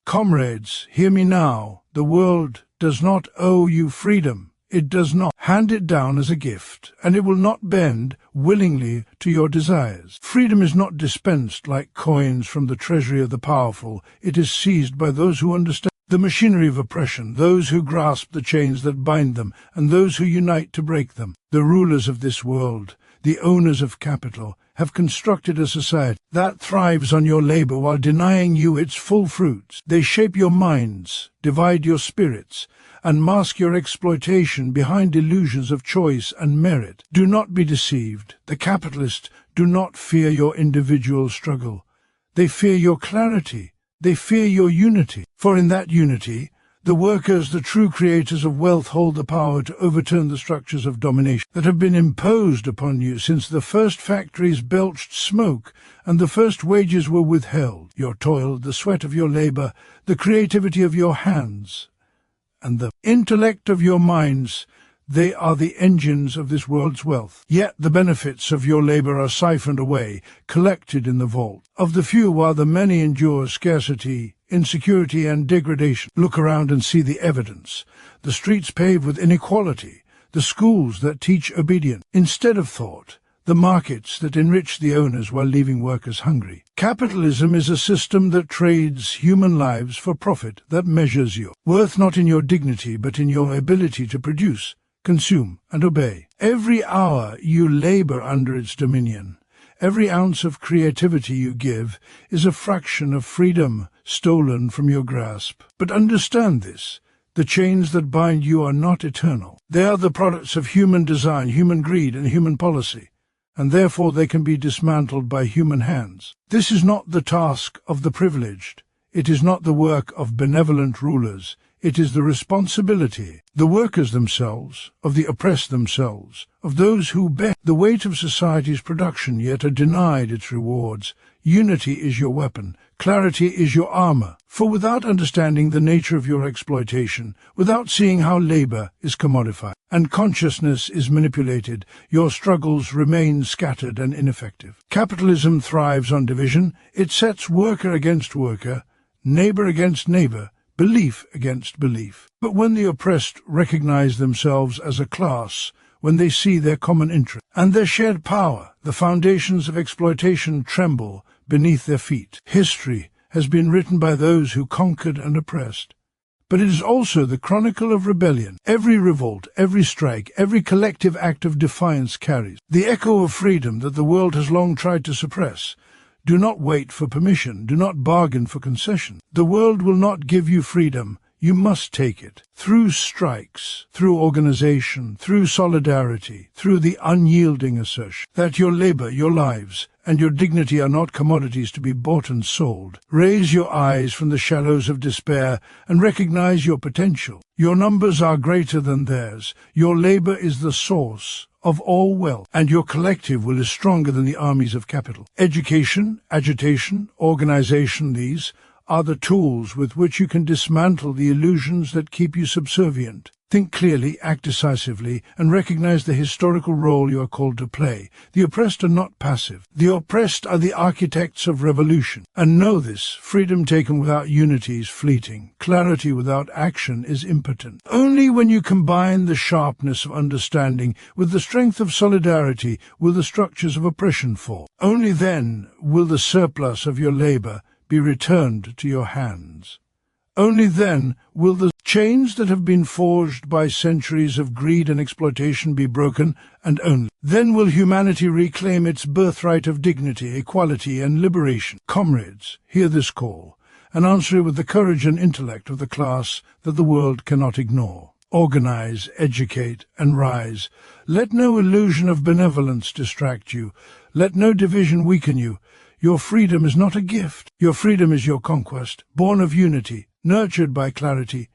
Comrades, hear me now. The world does not owe you freedom. It does not. Hand it down as a gift, and it will not bend willingly to your desires. Freedom is not dispensed like coins from the treasury of the powerful. It is seized by those who understand the machinery of oppression, those who grasp the chains that bind them, and those who unite to break them. The rulers of this world, the owners of capital, have constructed a society that thrives on your labor while denying you its full fruits. They shape your minds, divide your spirits, and mask your exploitation behind illusions of choice and merit. Do not be deceived. The capitalists do not fear your individual struggle. They fear your clarity. They fear your unity. For in that unity, the workers, the true creators of wealth, hold the power to overturn the structures of domination that have been imposed upon you since the first factories belched smoke and the first wages were withheld. Your toil, the sweat of your labor, the creativity of your hands, and the intellect of your minds, they are the engines of this world's wealth. Yet the benefits of your labor are siphoned away, collected in the vault of the few, while the many endure scarcity, insecurity, and degradation. Look around and see the evidence. The streets paved with inequality, the schools that teach obedience instead of thought, the markets that enrich the owners while leaving workers hungry. Capitalism is a system that trades human lives for profit, that measures your worth not in your dignity but in your ability to produce, consume, and obey. Every hour you labor under its dominion, every ounce of creativity you give, is a fraction of freedom stolen from your grasp. But understand this. The chains that bind you are not eternal. They are the products of human design, human greed, and human policy, and therefore they can be dismantled by human hands. This is not the task of the privileged. It is not the work of benevolent rulers. It is the responsibility, the workers themselves, of the oppressed themselves, of those who bear the weight of society's production yet are denied its rewards. Unity is your weapon. Clarity is your armor. For without understanding the nature of your exploitation, without seeing how labor is commodified and consciousness is manipulated, your struggles remain scattered and ineffective. Capitalism thrives on division. It sets worker against worker, neighbor against neighbor, belief against belief. But when the oppressed recognize themselves as a class, when they see their common interest and their shared power, the foundations of exploitation tremble beneath their feet. History has been written by those who conquered and oppressed, but it is also the chronicle of rebellion. Every revolt, every strike, every collective act of defiance carries the echo of freedom that the world has long tried to suppress. Do not wait for permission. Do not bargain for concession. The world will not give you freedom. You must take it. Through strikes, through organization, through solidarity, through the unyielding assertion that your labor, your lives, and your dignity are not commodities to be bought and sold. Raise your eyes from the shallows of despair and recognize your potential. Your numbers are greater than theirs. Your labor is the source of all wealth, and your collective will is stronger than the armies of capital. Education, agitation, organization, these are the tools with which you can dismantle the illusions that keep you subservient. Think clearly, act decisively, and recognize the historical role you are called to play. The oppressed are not passive. The oppressed are the architects of revolution. And know this, freedom taken without unity is fleeting. Clarity without action is impotent. Only when you combine the sharpness of understanding with the strength of solidarity will the structures of oppression fall. Only then will the surplus of your labor be returned to your hands. Only then will the chains that have been forged by centuries of greed and exploitation be broken, and only then will humanity reclaim its birthright of dignity, equality, and liberation. Comrades, hear this call, and answer it with the courage and intellect of the class that the world cannot ignore. Organize, educate, and rise. Let no illusion of benevolence distract you. Let no division weaken you. Your freedom is not a gift. Your freedom is your conquest, born of unity, nurtured by clarity,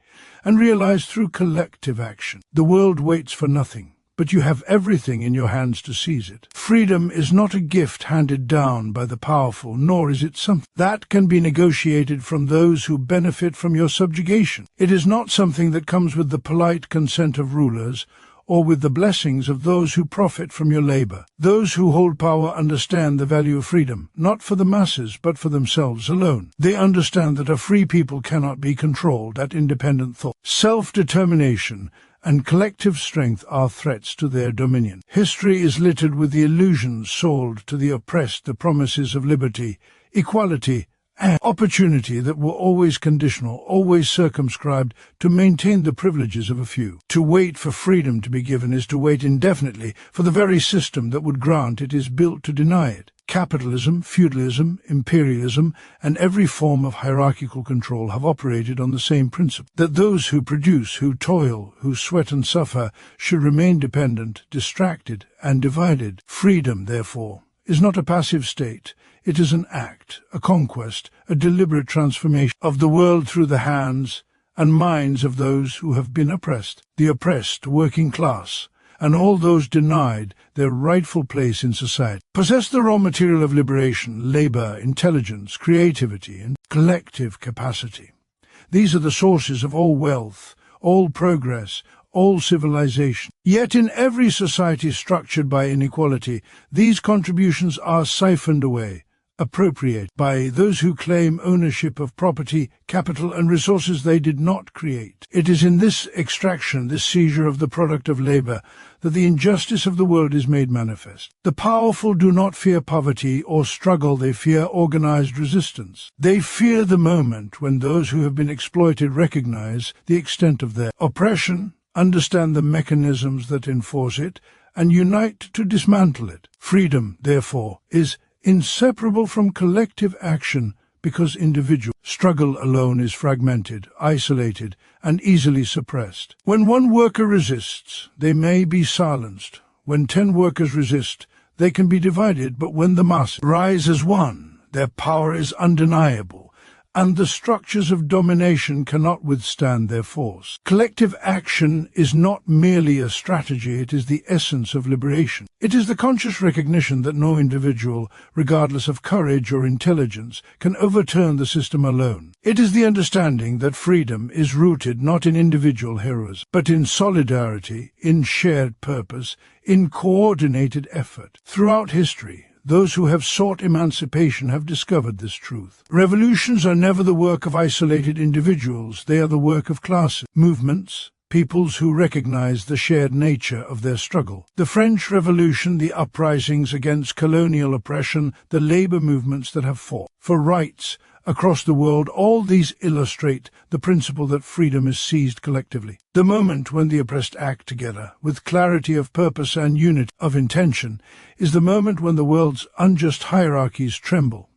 and realized through collective action. The world waits for nothing, but you have everything in your hands to seize it. Freedom is not a gift handed down by the powerful, nor is it something that can be negotiated from those who benefit from your subjugation. It is not something that comes with the polite consent of rulers, or with the blessings of those who profit from your labor. Those who hold power understand the value of freedom, not for the masses, but for themselves alone. They understand that a free people cannot be controlled, that independent thought, self-determination, and collective strength are threats to their dominion. History is littered with the illusions sold to the oppressed, the promises of liberty, equality, and opportunity that were always conditional, always circumscribed to maintain the privileges of a few. To wait for freedom to be given is to wait indefinitely for the very system that would grant it is built to deny it. Capitalism, feudalism, imperialism, and every form of hierarchical control have operated on the same principle, that those who produce, who toil, who sweat and suffer, should remain dependent, distracted, and divided. Freedom, therefore, is not a passive state. It is an act, a conquest, a deliberate transformation of the world through the hands and minds of those who have been oppressed, the oppressed working class, and all those denied their rightful place in society. Possess the raw material of liberation, labor, intelligence, creativity, and collective capacity. These are the sources of all wealth, all progress, all civilization. Yet in every society structured by inequality, these contributions are siphoned away, appropriated by those who claim ownership of property, capital, and resources they did not create. It is in this extraction, this seizure of the product of labor, that the injustice of the world is made manifest. The powerful do not fear poverty or struggle, they fear organized resistance. They fear the moment when those who have been exploited recognize the extent of their oppression, understand the mechanisms that enforce it, and unite to dismantle it. Freedom, therefore, is inseparable from collective action because individual struggle alone is fragmented, isolated, and easily suppressed. When one worker resists, they may be silenced. When 10 workers resist, they can be divided, but when the masses rise as one, their power is undeniable, and the structures of domination cannot withstand their force. Collective action is not merely a strategy, it is the essence of liberation. It is the conscious recognition that no individual, regardless of courage or intelligence, can overturn the system alone. It is the understanding that freedom is rooted not in individual heroism, but in solidarity, in shared purpose, in coordinated effort. Throughout history, those who have sought emancipation have discovered this truth. Revolutions are never the work of isolated individuals, they are the work of classes, movements, peoples who recognize the shared nature of their struggle. The French Revolution, the uprisings against colonial oppression, the labor movements that have fought for rights across the world, all these illustrate the principle that freedom is seized collectively. The moment when the oppressed act together, with clarity of purpose and unity of intention, is the moment when the world's unjust hierarchies tremble.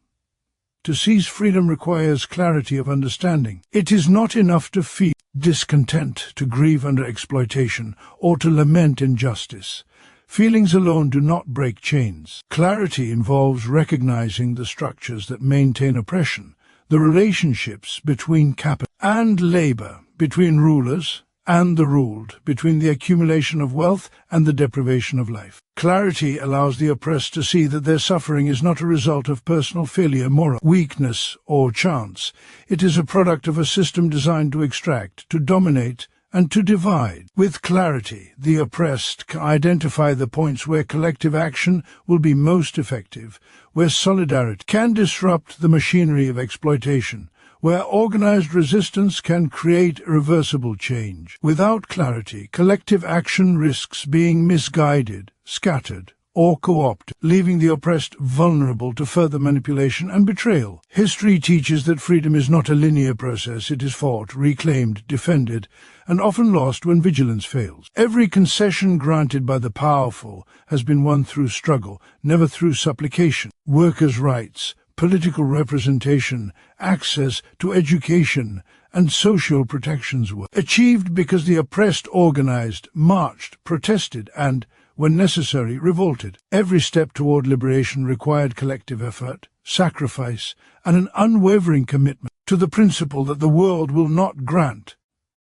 To seize freedom requires clarity of understanding. It is not enough to feel discontent, to grieve under exploitation, or to lament injustice. Feelings alone do not break chains. Clarity involves recognizing the structures that maintain oppression, the relationships between capital and labor, between rulers and the ruled, between the accumulation of wealth and the deprivation of life. Clarity allows the oppressed to see that their suffering is not a result of personal failure, moral weakness, or chance. It is a product of a system designed to extract, to dominate, and to divide. With clarity, the oppressed can identify the points where collective action will be most effective, where solidarity can disrupt the machinery of exploitation, where organized resistance can create irreversible change. Without clarity, collective action risks being misguided, scattered, or co-opted, leaving the oppressed vulnerable to further manipulation and betrayal. History teaches that freedom is not a linear process. It is fought, reclaimed, defended, and often lost when vigilance fails. Every concession granted by the powerful has been won through struggle, never through supplication. Workers' rights, political representation, access to education, and social protections were achieved because the oppressed organized, marched, protested, and, when necessary, revolted. Every step toward liberation required collective effort, sacrifice, and an unwavering commitment to the principle that the world will not grant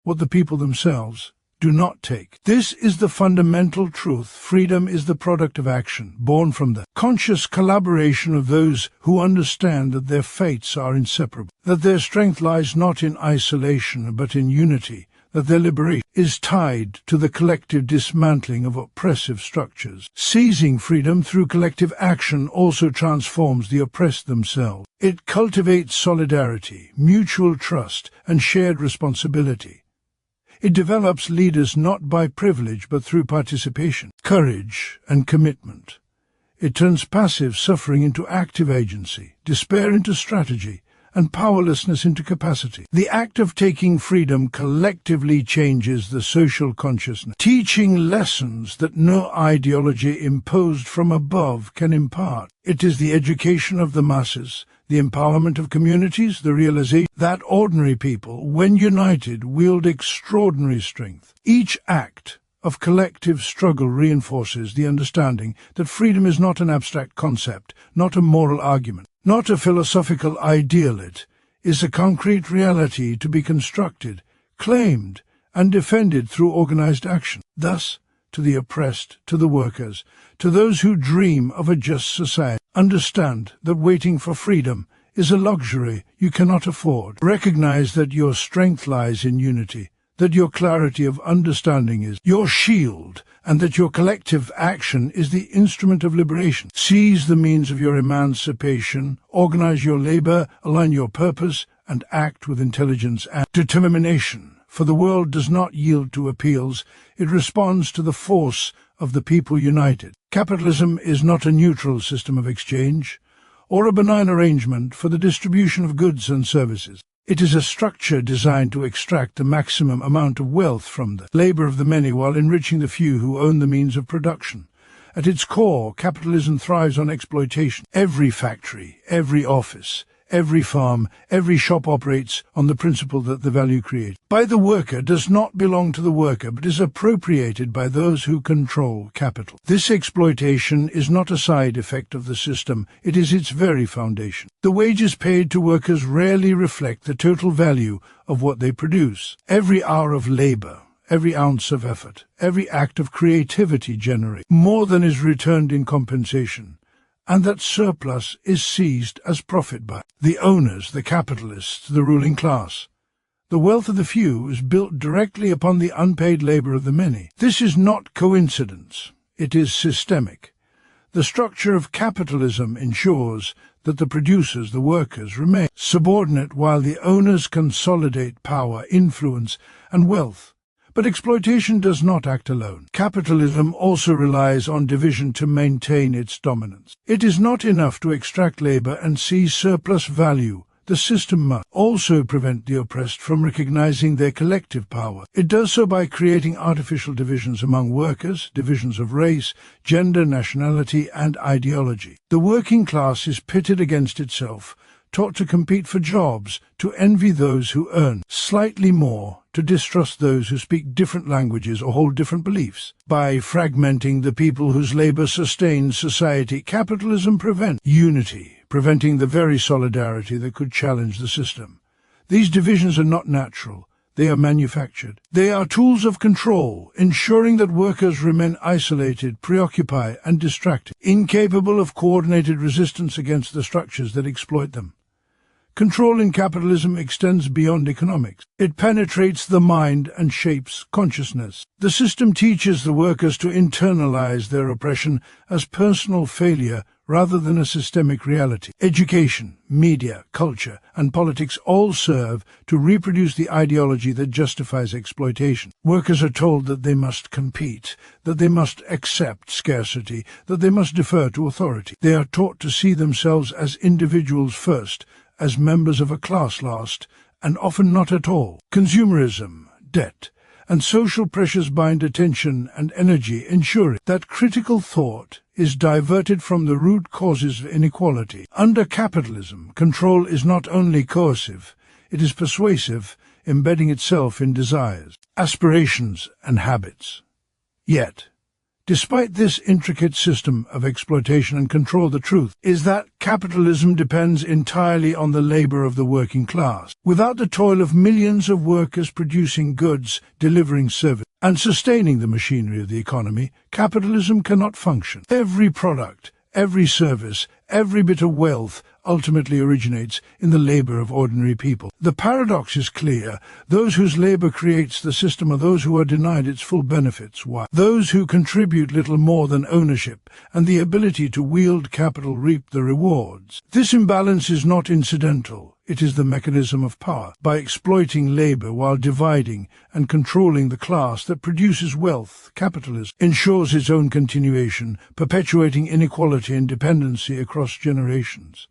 what the people themselves do not take. This is the fundamental truth. Freedom is the product of action, born from the conscious collaboration of those who understand that their fates are inseparable, that their strength lies not in isolation but in unity, that their liberation is tied to the collective dismantling of oppressive structures. Seizing freedom through collective action also transforms the oppressed themselves. It cultivates solidarity, mutual trust, and shared responsibility. It develops leaders not by privilege but through participation, courage, and commitment. It turns passive suffering into active agency, despair into strategy, and powerlessness into capacity. The act of taking freedom collectively changes the social consciousness, teaching lessons that no ideology imposed from above can impart. It is the education of the masses, the empowerment of communities, the realization that ordinary people, when united, wield extraordinary strength. Each act of collective struggle reinforces the understanding that freedom is not an abstract concept, not a moral argument, not a philosophical ideal. It is a concrete reality to be constructed, claimed, and defended through organized action. Thus, to the oppressed, to the workers, to those who dream of a just society, understand that waiting for freedom is a luxury you cannot afford. Recognize that your strength lies in unity, that your clarity of understanding is your shield, and that your collective action is the instrument of liberation. Seize the means of your emancipation, organize your labor, align your purpose, and act with intelligence and determination. For the world does not yield to appeals, it responds to the force of the people united. Capitalism is not a neutral system of exchange, or a benign arrangement for the distribution of goods and services. It is a structure designed to extract the maximum amount of wealth from the labor of the many while enriching the few who own the means of production. At its core, capitalism thrives on exploitation. Every factory, every office, every farm, every shop operates on the principle that the value created by the worker does not belong to the worker but is appropriated by those who control capital. This exploitation is not a side effect of the system, it is its very foundation. The wages paid to workers rarely reflect the total value of what they produce. Every hour of labor, every ounce of effort, every act of creativity generates more than is returned in compensation, and that surplus is seized as profit by the owners, the capitalists, the ruling class. The wealth of the few is built directly upon the unpaid labor of the many. This is not coincidence, it is systemic. The structure of capitalism ensures that the producers, the workers, remain subordinate while the owners consolidate power, influence, and wealth. But exploitation does not act alone. Capitalism also relies on division to maintain its dominance. It is not enough to extract labor and seize surplus value. The system must also prevent the oppressed from recognizing their collective power. It does so by creating artificial divisions among workers, divisions of race, gender, nationality, and ideology. The working class is pitted against itself, taught to compete for jobs, to envy those who earn slightly more, to distrust those who speak different languages or hold different beliefs. By fragmenting the people whose labor sustains society, capitalism prevents unity, preventing the very solidarity that could challenge the system. These divisions are not natural, they are manufactured. They are tools of control, ensuring that workers remain isolated, preoccupied, and distracted, incapable of coordinated resistance against the structures that exploit them. Control in capitalism extends beyond economics. It penetrates the mind and shapes consciousness. The system teaches the workers to internalize their oppression as personal failure rather than a systemic reality. Education, media, culture, and politics all serve to reproduce the ideology that justifies exploitation. Workers are told that they must compete, that they must accept scarcity, that they must defer to authority. They are taught to see themselves as individuals first, as members of a class last, and often not at all. Consumerism, debt, and social pressures bind attention and energy, ensuring that critical thought is diverted from the root causes of inequality. Under capitalism, control is not only coercive, it is persuasive, embedding itself in desires, aspirations, and habits. Yet, despite this intricate system of exploitation and control, the truth is that capitalism depends entirely on the labor of the working class. Without the toil of millions of workers producing goods, delivering service, and sustaining the machinery of the economy, capitalism cannot function. Every product, every service, every bit of wealth ultimately originates in the labor of ordinary people. The paradox is clear. Those whose labor creates the system are those who are denied its full benefits, while those who contribute little more than ownership and the ability to wield capital reap the rewards. This imbalance is not incidental. It is the mechanism of power. By exploiting labor while dividing and controlling the class that produces wealth, capitalism ensures its own continuation, perpetuating inequality and dependency across generations.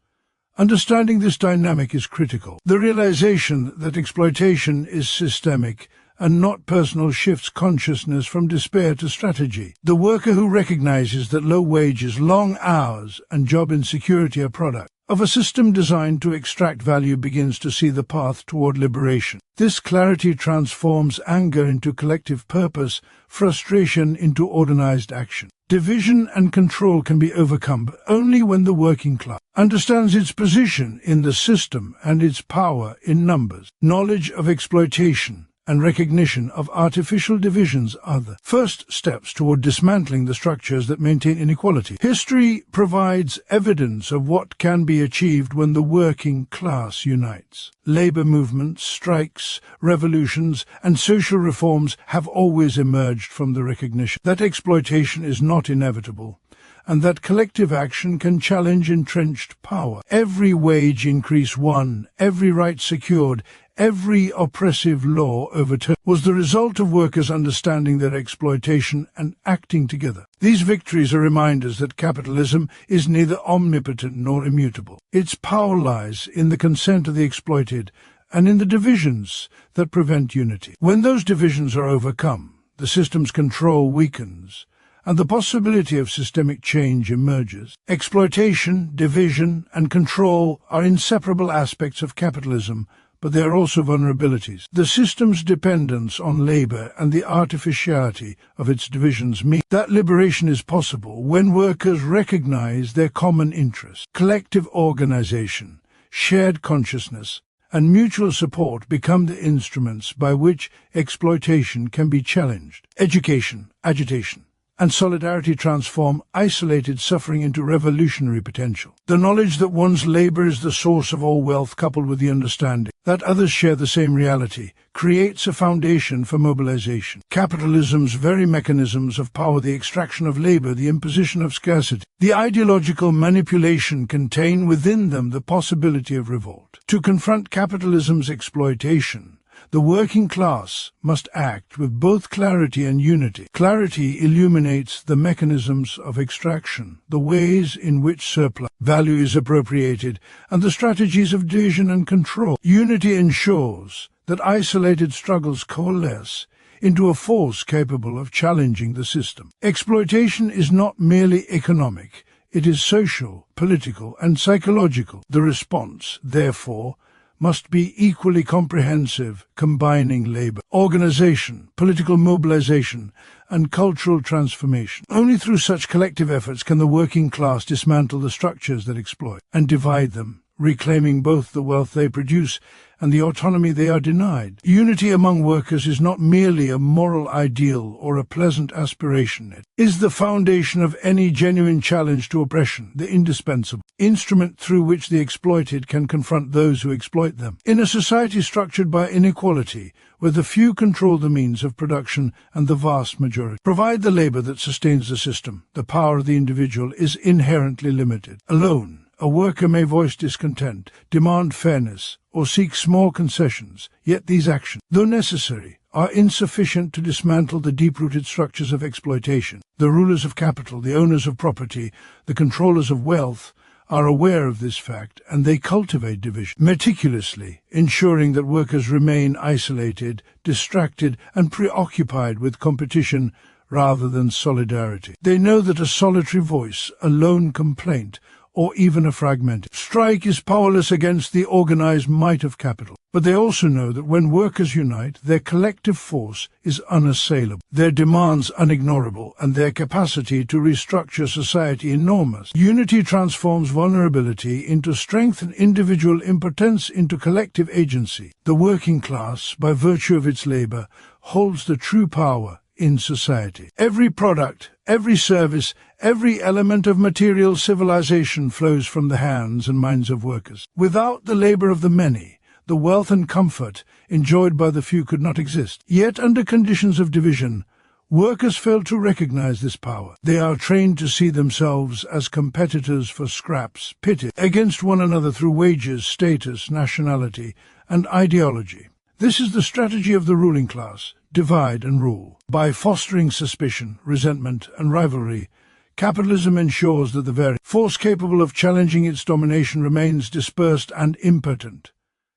Understanding this dynamic is critical. The realization that exploitation is systemic and not personal shifts consciousness from despair to strategy. The worker who recognizes that low wages, long hours, and job insecurity are products of a system designed to extract value begins to see the path toward liberation. This clarity transforms anger into collective purpose, frustration into organized action. Division and control can be overcome only when the working class understands its position in the system and its power in numbers. Knowledge of exploitation and recognition of artificial divisions are the first steps toward dismantling the structures that maintain inequality. History provides evidence of what can be achieved when the working class unites. Labor movements, strikes, revolutions, and social reforms have always emerged from the recognition that exploitation is not inevitable, and that collective action can challenge entrenched power. Every wage increase won, every right secured, every oppressive law overturned was the result of workers understanding their exploitation and acting together. These victories are reminders that capitalism is neither omnipotent nor immutable. Its power lies in the consent of the exploited and in the divisions that prevent unity. When those divisions are overcome, the system's control weakens, and the possibility of systemic change emerges. Exploitation, division, and control are inseparable aspects of capitalism, but they are also vulnerabilities. The system's dependence on labor and the artificiality of its divisions mean that liberation is possible when workers recognize their common interests. Collective organization, shared consciousness, and mutual support become the instruments by which exploitation can be challenged. Education, agitation, and solidarity transform isolated suffering into revolutionary potential. The knowledge that one's labor is the source of all wealth, coupled with the understanding that others share the same reality, creates a foundation for mobilization. Capitalism's very mechanisms of power, the extraction of labor, the imposition of scarcity, the ideological manipulation contain within them the possibility of revolt. To confront capitalism's exploitation, the working class must act with both clarity and unity. Clarity illuminates the mechanisms of extraction, the ways in which surplus value is appropriated, and the strategies of division and control. Unity ensures that isolated struggles coalesce into a force capable of challenging the system. Exploitation is not merely economic, it is social, political, and psychological. The response, therefore, must be equally comprehensive, combining labor, organization, political mobilization, and cultural transformation. Only through such collective efforts can the working class dismantle the structures that exploit and divide them, reclaiming both the wealth they produce and the autonomy they are denied. Unity among workers is not merely a moral ideal or a pleasant aspiration. It is the foundation of any genuine challenge to oppression, the indispensable instrument through which the exploited can confront those who exploit them. In a society structured by inequality, where the few control the means of production and the vast majority provide the labor that sustains the system, the power of the individual is inherently limited. Alone, a worker may voice discontent, demand fairness, or seek small concessions, yet these actions, though necessary, are insufficient to dismantle the deep-rooted structures of exploitation. The rulers of capital, the owners of property, the controllers of wealth, are aware of this fact, and they cultivate division meticulously, ensuring that workers remain isolated, distracted, and preoccupied with competition rather than solidarity. They know that a solitary voice, a lone complaint, or even a fragmented strike is powerless against the organized might of capital. But they also know that when workers unite, their collective force is unassailable, their demands unignorable, and their capacity to restructure society enormous. Unity transforms vulnerability into strength and individual impotence into collective agency. The working class, by virtue of its labor, holds the true power in society. Every product, every service, every element of material civilization flows from the hands and minds of workers. Without the labor of the many, the wealth and comfort enjoyed by the few could not exist. Yet under conditions of division, workers fail to recognize this power. They are trained to see themselves as competitors for scraps, pitted against one another through wages, status, nationality, and ideology. This is the strategy of the ruling class: divide and rule. By fostering suspicion, resentment, and rivalry, capitalism ensures that the very force capable of challenging its domination remains dispersed and impotent.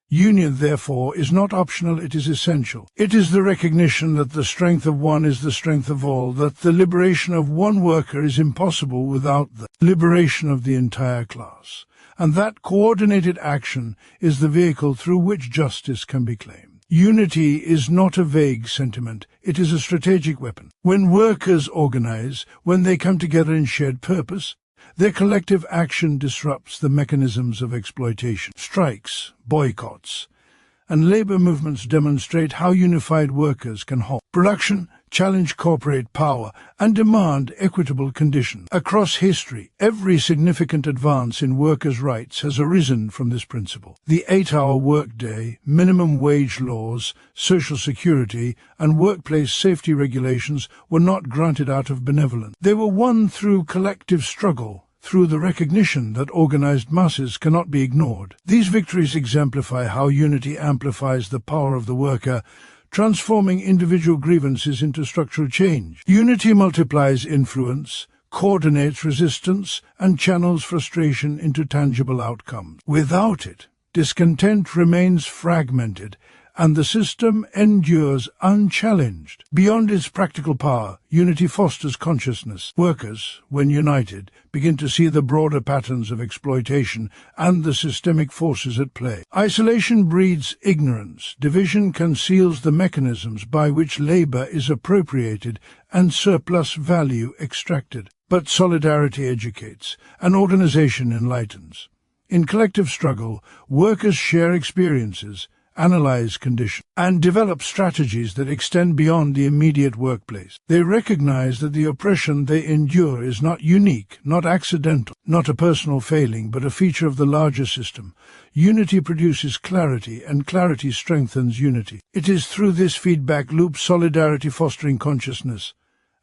Union, therefore, is not optional, it is essential. It is the recognition that the strength of one is the strength of all, that the liberation of one worker is impossible without the liberation of the entire class, and that coordinated action is the vehicle through which justice can be claimed. Unity is not a vague sentiment, it is a strategic weapon. When workers organize, when they come together in shared purpose, their collective action disrupts the mechanisms of exploitation. Strikes, boycotts, and labor movements demonstrate how unified workers can halt production, challenge corporate power, and demand equitable conditions. Across history, every significant advance in workers' rights has arisen from this principle. The 8-hour workday, minimum wage laws, social security, and workplace safety regulations were not granted out of benevolence. They were won through collective struggle, through the recognition that organized masses cannot be ignored. These victories exemplify how unity amplifies the power of the worker, transforming individual grievances into structural change. Unity multiplies influence, coordinates resistance, and channels frustration into tangible outcomes. Without it, discontent remains fragmented, and the system endures unchallenged. Beyond its practical power, unity fosters consciousness. Workers, when united, begin to see the broader patterns of exploitation and the systemic forces at play. Isolation breeds ignorance. Division conceals the mechanisms by which labor is appropriated and surplus value extracted. But solidarity educates, and organization enlightens. In collective struggle, workers share experiences, analyze conditions, and develop strategies that extend beyond the immediate workplace. They recognize that the oppression they endure is not unique, not accidental, not a personal failing, but a feature of the larger system. Unity produces clarity, and clarity strengthens unity. It is through this feedback loop, solidarity fostering consciousness,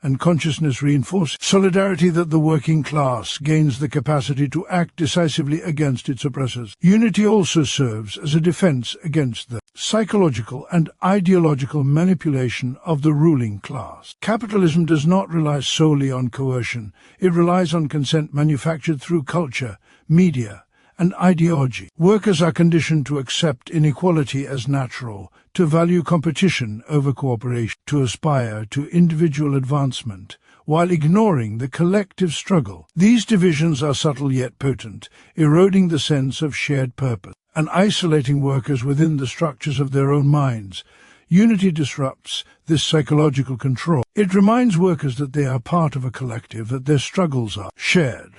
and consciousness reinforces solidarity, that the working class gains the capacity to act decisively against its oppressors. Unity also serves as a defense against the psychological and ideological manipulation of the ruling class. Capitalism does not rely solely on coercion. It relies on consent manufactured through culture, media, and ideology. Workers are conditioned to accept inequality as natural, to value competition over cooperation, to aspire to individual advancement, while ignoring the collective struggle. These divisions are subtle yet potent, eroding the sense of shared purpose, and isolating workers within the structures of their own minds. Unity disrupts this psychological control. It reminds workers that they are part of a collective, that their struggles are shared,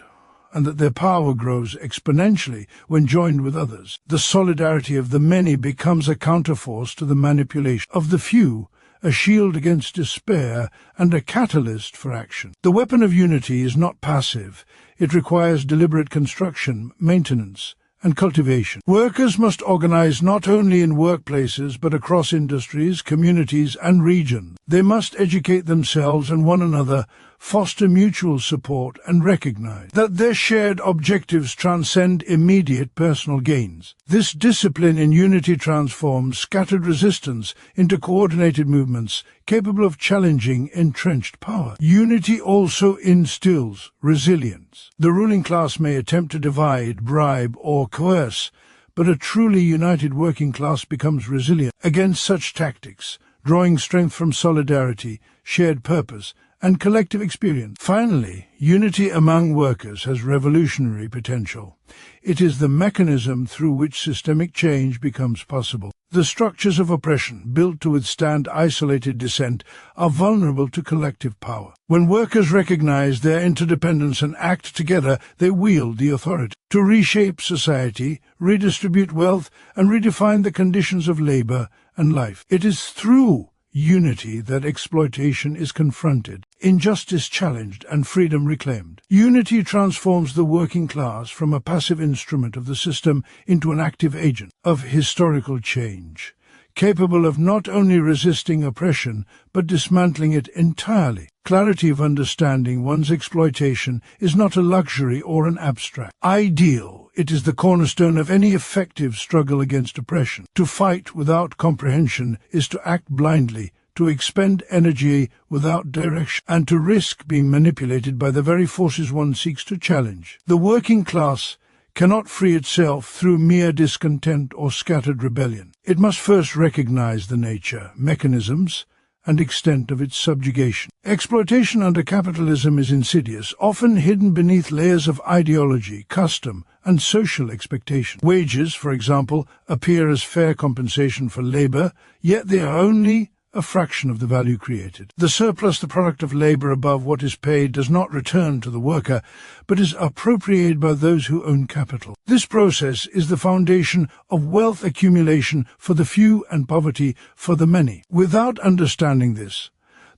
and that their power grows exponentially when joined with others. The solidarity of the many becomes a counterforce to the manipulation of the few, a shield against despair, and a catalyst for action. The weapon of unity is not passive. It requires deliberate construction, maintenance, and cultivation. Workers must organize not only in workplaces but across industries, communities, and regions. They must educate themselves and one another, foster mutual support, and recognize that their shared objectives transcend immediate personal gains. This discipline in unity transforms scattered resistance into coordinated movements capable of challenging entrenched power. Unity also instills resilience. The ruling class may attempt to divide, bribe, or coerce, but a truly united working class becomes resilient against such tactics, drawing strength from solidarity, shared purpose, and collective experience. Finally, unity among workers has revolutionary potential. It is the mechanism through which systemic change becomes possible. The structures of oppression, built to withstand isolated dissent, are vulnerable to collective power. When workers recognize their interdependence and act together, they wield the authority to reshape society, redistribute wealth, and redefine the conditions of labor and life. It is through unity that exploitation is confronted, injustice challenged, and freedom reclaimed. Unity transforms the working class from a passive instrument of the system into an active agent of historical change, capable of not only resisting oppression but dismantling it entirely. Clarity of understanding one's exploitation is not a luxury or an abstract ideal. It is the cornerstone of any effective struggle against oppression. To fight without comprehension is to act blindly, to expend energy without direction, and to risk being manipulated by the very forces one seeks to challenge. The working class cannot free itself through mere discontent or scattered rebellion. It must first recognize the nature, mechanisms, and extent of its subjugation. Exploitation under capitalism is insidious, often hidden beneath layers of ideology, custom, and social expectation. Wages, for example, appear as fair compensation for labor, yet they are only a fraction of the value created. The surplus, the product of labor above what is paid, does not return to the worker, but is appropriated by those who own capital. This process is the foundation of wealth accumulation for the few and poverty for the many. Without understanding this,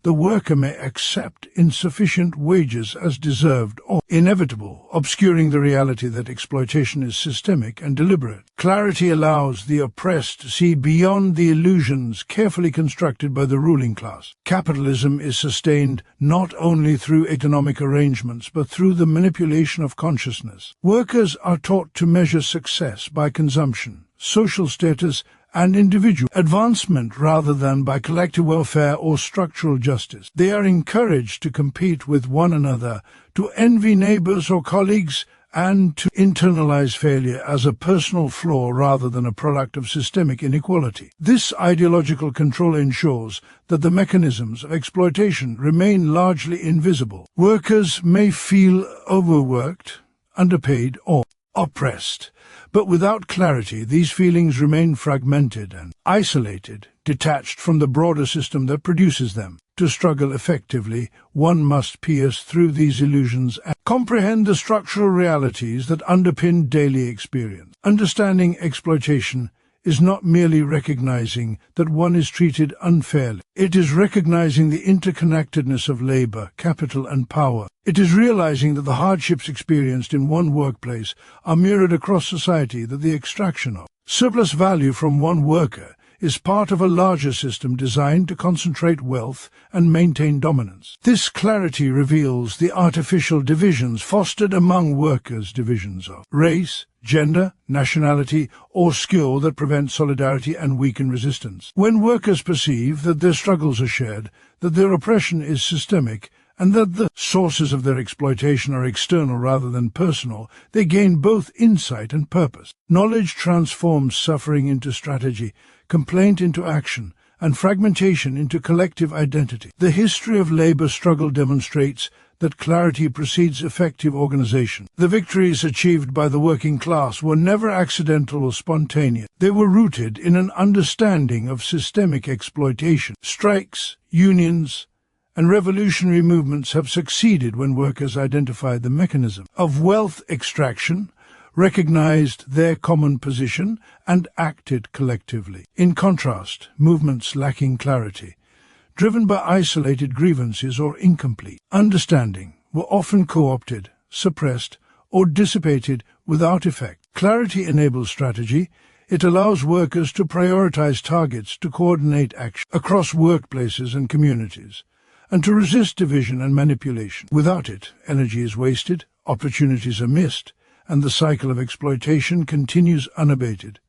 the worker may accept insufficient wages as deserved or inevitable, obscuring the reality that exploitation is systemic and deliberate. Clarity allows the oppressed to see beyond the illusions carefully constructed by the ruling class. Capitalism is sustained not only through economic arrangements, but through the manipulation of consciousness. Workers are taught to measure success by consumption, social status, and individual advancement rather than by collective welfare or structural justice. They are encouraged to compete with one another, to envy neighbors or colleagues, and to internalize failure as a personal flaw rather than a product of systemic inequality. This ideological control ensures that the mechanisms of exploitation remain largely invisible. Workers may feel overworked, underpaid, or oppressed, but without clarity, these feelings remain fragmented and isolated, detached from the broader system that produces them. To struggle effectively, one must pierce through these illusions and comprehend the structural realities that underpin daily experience. Understanding exploitation is not merely recognizing that one is treated unfairly. It is recognizing the interconnectedness of labor, capital, and power. It is realizing that the hardships experienced in one workplace are mirrored across society, that the extraction of surplus value from one worker is part of a larger system designed to concentrate wealth and maintain dominance. This clarity reveals the artificial divisions fostered among workers, divisions of race, gender, nationality, or skill that prevent solidarity and weaken resistance. When workers perceive that their struggles are shared, that their oppression is systemic, and that the sources of their exploitation are external rather than personal, they gain both insight and purpose. Knowledge transforms suffering into strategy, complaint into action, and fragmentation into collective identity. The history of labor struggle demonstrates that clarity precedes effective organization. The victories achieved by the working class were never accidental or spontaneous. They were rooted in an understanding of systemic exploitation. Strikes, unions, and revolutionary movements have succeeded when workers identified the mechanism of wealth extraction, recognized their common position, and acted collectively. In contrast, movements lacking clarity, driven by isolated grievances or incomplete understanding, were often co-opted, suppressed, or dissipated without effect. Clarity enables strategy. It allows workers to prioritize targets, to coordinate action across workplaces and communities, and to resist division and manipulation. Without it, energy is wasted, opportunities are missed, and the cycle of exploitation continues unabated.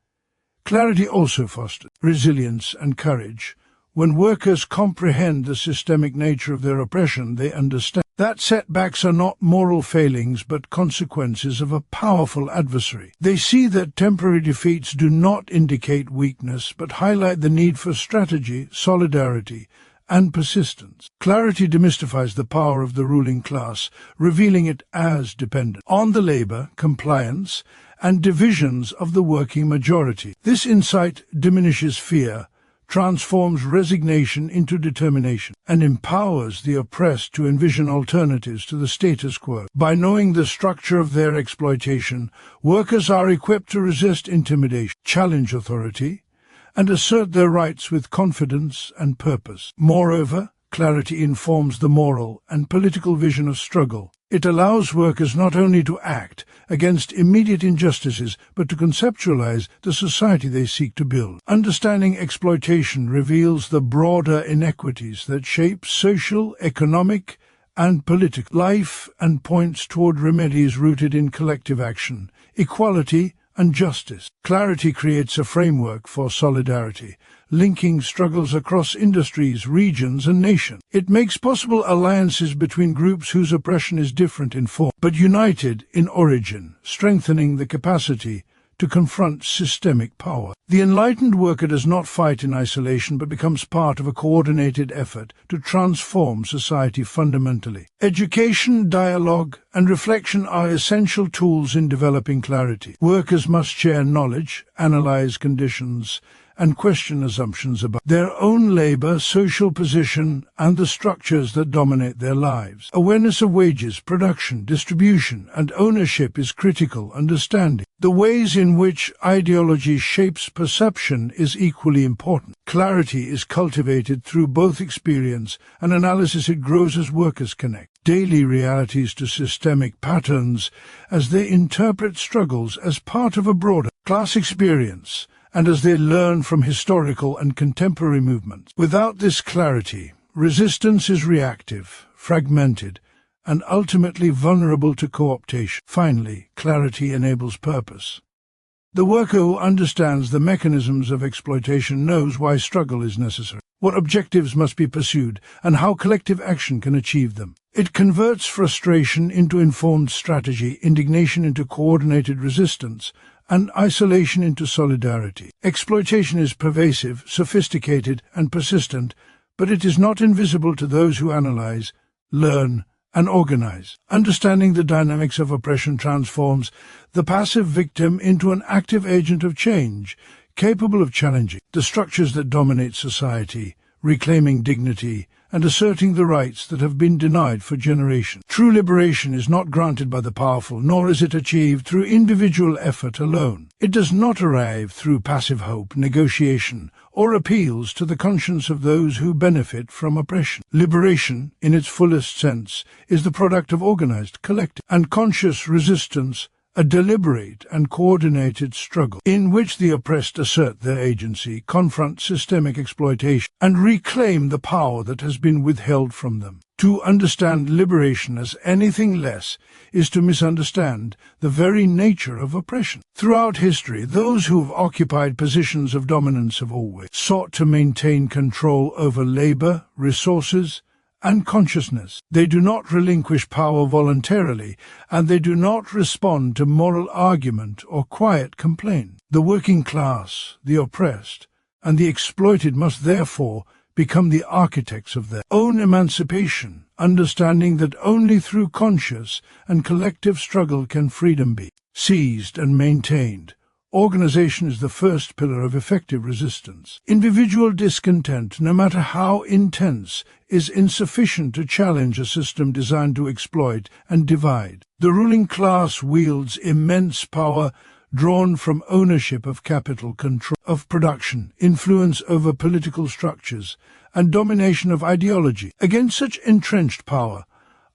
Clarity also fosters resilience and courage. When workers comprehend the systemic nature of their oppression, they understand that setbacks are not moral failings but consequences of a powerful adversary. They see that temporary defeats do not indicate weakness but highlight the need for strategy, solidarity, and persistence. Clarity demystifies the power of the ruling class, revealing it as dependent on the labor, compliance, and divisions of the working majority. This insight diminishes fear, transforms resignation into determination, and empowers the oppressed to envision alternatives to the status quo. By knowing the structure of their exploitation, workers are equipped to resist intimidation, challenge authority, and assert their rights with confidence and purpose. Moreover, clarity informs the moral and political vision of struggle. It allows workers not only to act against immediate injustices, but to conceptualize the society they seek to build. Understanding exploitation reveals the broader inequities that shape social, economic, and political life and points toward remedies rooted in collective action, equality, and justice. Clarity creates a framework for solidarity, linking struggles across industries, regions, and nations. It makes possible alliances between groups whose oppression is different in form, but united in origin, strengthening the capacity to confront systemic power. The enlightened worker does not fight in isolation, but becomes part of a coordinated effort to transform society fundamentally. Education, dialogue, and reflection are essential tools in developing clarity. Workers must share knowledge, analyze conditions, and question assumptions about their own labor, social position, and the structures that dominate their lives. Awareness of wages, production, distribution, and ownership is critical. Understanding the ways in which ideology shapes perception is equally important. Clarity is cultivated through both experience and analysis. It grows as workers connect daily realities to systemic patterns as they interpret struggles as part of a broader class experience, and as they learn from historical and contemporary movements. Without this clarity, resistance is reactive, fragmented, and ultimately vulnerable to co-optation. Finally, clarity enables purpose. The worker who understands the mechanisms of exploitation knows why struggle is necessary, what objectives must be pursued, and how collective action can achieve them. It converts frustration into informed strategy, indignation into coordinated resistance, and isolation into solidarity. Exploitation is pervasive, sophisticated, and persistent, but it is not invisible to those who analyze, learn, and organize. Understanding the dynamics of oppression transforms the passive victim into an active agent of change, capable of challenging the structures that dominate society, reclaiming dignity, and asserting the rights that have been denied for generations. True liberation is not granted by the powerful, nor is it achieved through individual effort alone. It does not arrive through passive hope, negotiation, or appeals to the conscience of those who benefit from oppression. Liberation, in its fullest sense, is the product of organized, collective, and conscious resistance, a deliberate and coordinated struggle in which the oppressed assert their agency, confront systemic exploitation, and reclaim the power that has been withheld from them. To understand liberation as anything less is to misunderstand the very nature of oppression. Throughout history, those who have occupied positions of dominance have always sought to maintain control over labor, resources, and consciousness. They do not relinquish power voluntarily, and they do not respond to moral argument or quiet complaint. The working class, the oppressed, and the exploited must therefore become the architects of their own emancipation, understanding that only through conscious and collective struggle can freedom be seized and maintained. Organization is the first pillar of effective resistance. Individual discontent, no matter how intense, is insufficient to challenge a system designed to exploit and divide. The ruling class wields immense power drawn from ownership of capital, control of production, influence over political structures, and domination of ideology. Against such entrenched power,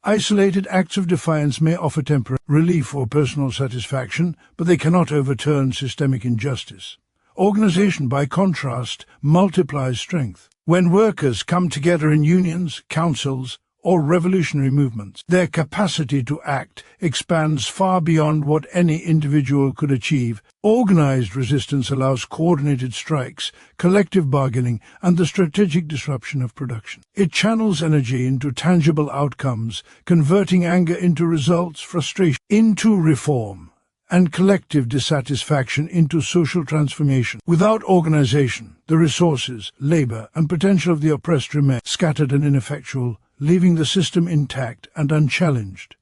isolated acts of defiance may offer temporary relief or personal satisfaction, but they cannot overturn systemic injustice. Organization, by contrast, multiplies strength. When workers come together in unions, councils, or revolutionary movements, their capacity to act expands far beyond what any individual could achieve. Organized resistance allows coordinated strikes, collective bargaining, and the strategic disruption of production. It channels energy into tangible outcomes, converting anger into results, frustration into reform, and collective dissatisfaction into social transformation. Without organization, the resources, labor, and potential of the oppressed remain scattered and ineffectual, leaving the system intact and unchallenged.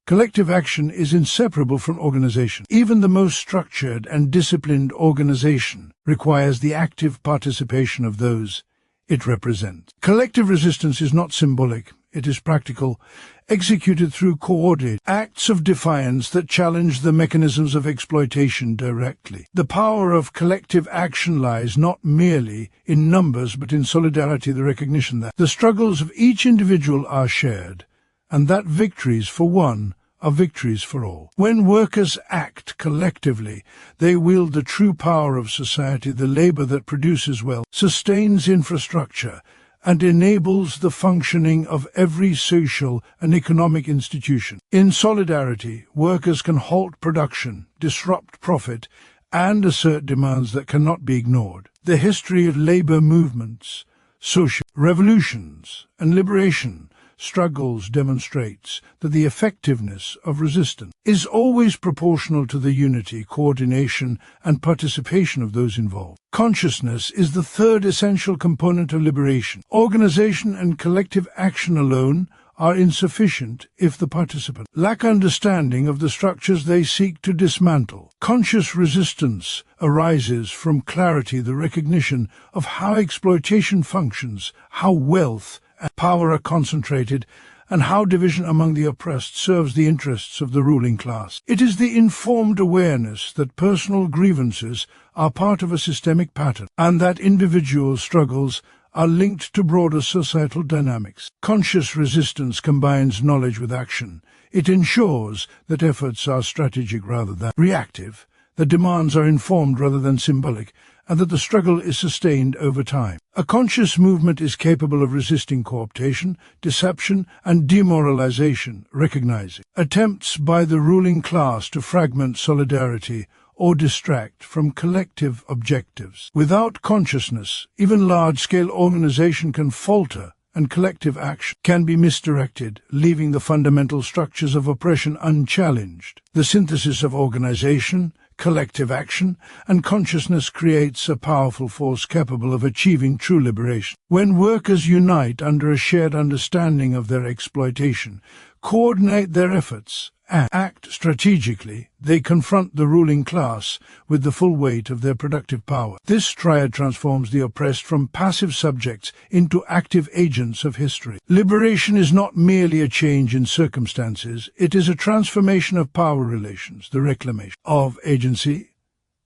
Collective action is inseparable from organization. Even the most structured and disciplined organization requires the active participation of those it represents. Collective resistance is not symbolic, it is practical, executed through coordinated acts of defiance that challenge the mechanisms of exploitation directly. The power of collective action lies not merely in numbers but in solidarity, the recognition that the struggles of each individual are shared, and that victories for one are victories for all. When workers act collectively, they wield the true power of society, the labor that produces wealth, sustains infrastructure, and enables the functioning of every social and economic institution. In solidarity, workers can halt production, disrupt profit, and assert demands that cannot be ignored. The history of labor movements, social revolutions, and liberation struggles demonstrates that the effectiveness of resistance is always proportional to the unity, coordination, and participation of those involved. Consciousness is the third essential component of liberation. Organization and collective action alone are insufficient if the participants lack understanding of the structures they seek to dismantle. Conscious resistance arises from clarity, the recognition of how exploitation functions, how wealth and power are concentrated, and how division among the oppressed serves the interests of the ruling class. It is the informed awareness that personal grievances are part of a systemic pattern, and that individual struggles are linked to broader societal dynamics. Conscious resistance combines knowledge with action. It ensures that efforts are strategic rather than reactive, that demands are informed rather than symbolic, and that the struggle is sustained over time. A conscious movement is capable of resisting cooptation, deception, and demoralization, recognizing attempts by the ruling class to fragment solidarity or distract from collective objectives. Without consciousness, even large-scale organization can falter, and collective action can be misdirected, leaving the fundamental structures of oppression unchallenged. The synthesis of organization, collective action, and consciousness creates a powerful force capable of achieving true liberation. When workers unite under a shared understanding of their exploitation, coordinate their efforts, and act strategically, they confront the ruling class with the full weight of their productive power. This triad transforms the oppressed from passive subjects into active agents of history. Liberation is not merely a change in circumstances, it is a transformation of power relations, the reclamation of agency,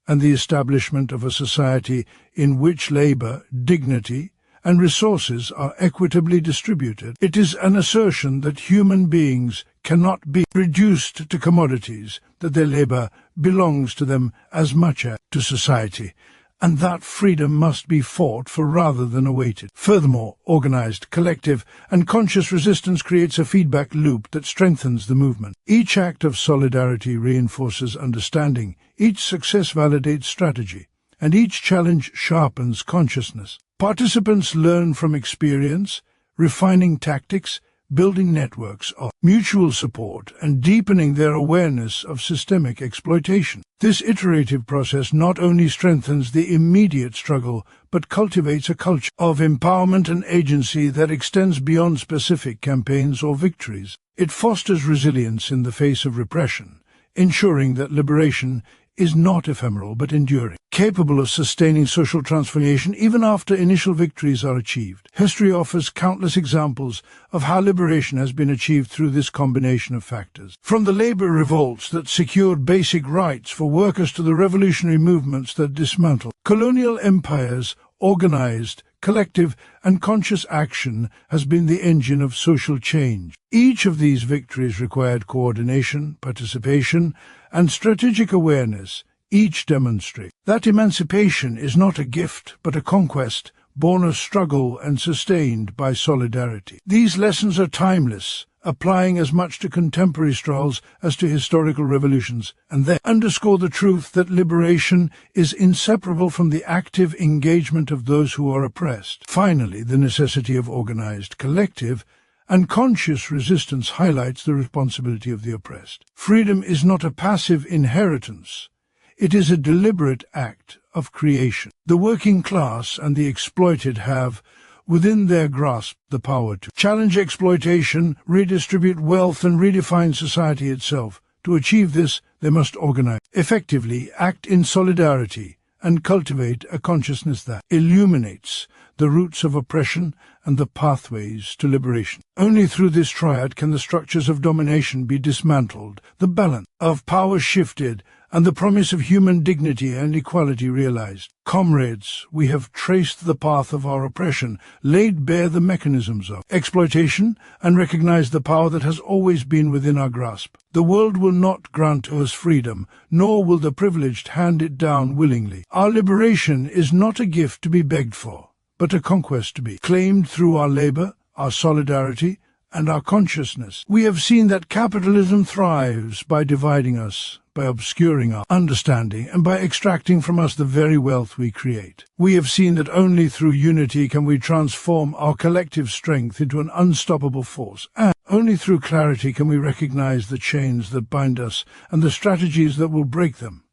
and the establishment of a society in which labor, dignity, and resources are equitably distributed. It is an assertion that human beings cannot be reduced to commodities, that their labor belongs to them as much as to society, and that freedom must be fought for rather than awaited. Furthermore, organized, collective, and conscious resistance creates a feedback loop that strengthens the movement. Each act of solidarity reinforces understanding, each success validates strategy, and each challenge sharpens consciousness. Participants learn from experience, refining tactics, building networks of mutual support, and deepening their awareness of systemic exploitation. This iterative process not only strengthens the immediate struggle, but cultivates a culture of empowerment and agency that extends beyond specific campaigns or victories. It fosters resilience in the face of repression, ensuring that liberation is not ephemeral but enduring, capable of sustaining social transformation even after initial victories are achieved. History offers countless examples of how liberation has been achieved through this combination of factors. From the labor revolts that secured basic rights for workers to the revolutionary movements that dismantled colonial empires, organized, collective, and conscious action has been the engine of social change. Each of these victories required coordination, participation, and strategic awareness. Each demonstrates that emancipation is not a gift but a conquest, born of struggle and sustained by solidarity. These lessons are timeless, applying as much to contemporary struggles as to historical revolutions, and they underscore the truth that liberation is inseparable from the active engagement of those who are oppressed. Finally, the necessity of organized, collective, and conscious resistance highlights the responsibility of the oppressed. Freedom is not a passive inheritance. It is a deliberate act of creation. The working class and the exploited have within their grasp the power to challenge exploitation, redistribute wealth, and redefine society itself. To achieve this, they must organize effectively, act in solidarity, and cultivate a consciousness that illuminates the roots of oppression and the pathways to liberation. Only through this triad can the structures of domination be dismantled, the balance of power shifted, and the promise of human dignity and equality realized. Comrades, we have traced the path of our oppression, laid bare the mechanisms of exploitation, and recognized the power that has always been within our grasp. The world will not grant us freedom, nor will the privileged hand it down willingly. Our liberation is not a gift to be begged for, but a conquest to be claimed through our labor, our solidarity, and our consciousness. We have seen that capitalism thrives by dividing us, by obscuring our understanding, and by extracting from us the very wealth we create. We have seen that only through unity can we transform our collective strength into an unstoppable force, and only through clarity can we recognize the chains that bind us and the strategies that will break them.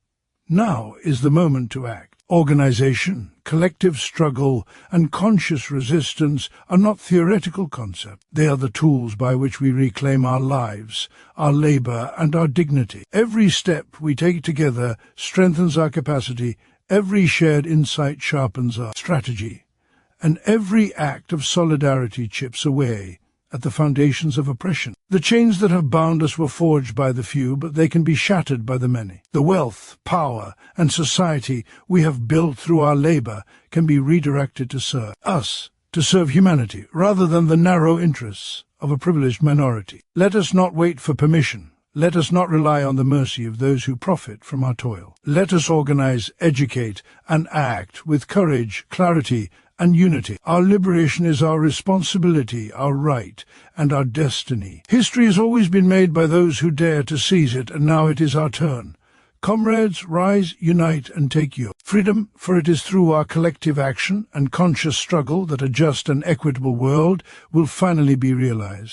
Now is the moment to act. Organization, collective struggle, and conscious resistance are not theoretical concepts. They are the tools by which we reclaim our lives, our labor, and our dignity. Every step we take together strengthens our capacity, every shared insight sharpens our strategy, and every act of solidarity chips away at the foundations of oppression. The chains that have bound us were forged by the few, but they can be shattered by the many. The wealth, power, and society we have built through our labor can be redirected to serve us, to serve humanity, rather than the narrow interests of a privileged minority. Let us not wait for permission. Let us not rely on the mercy of those who profit from our toil. Let us organize, educate, and act with courage, clarity, and unity. Our liberation is our responsibility, our right, and our destiny. History has always been made by those who dare to seize it, and now it is our turn. Comrades, rise, unite, and take your freedom, for it is through our collective action and conscious struggle that a just and equitable world will finally be realized.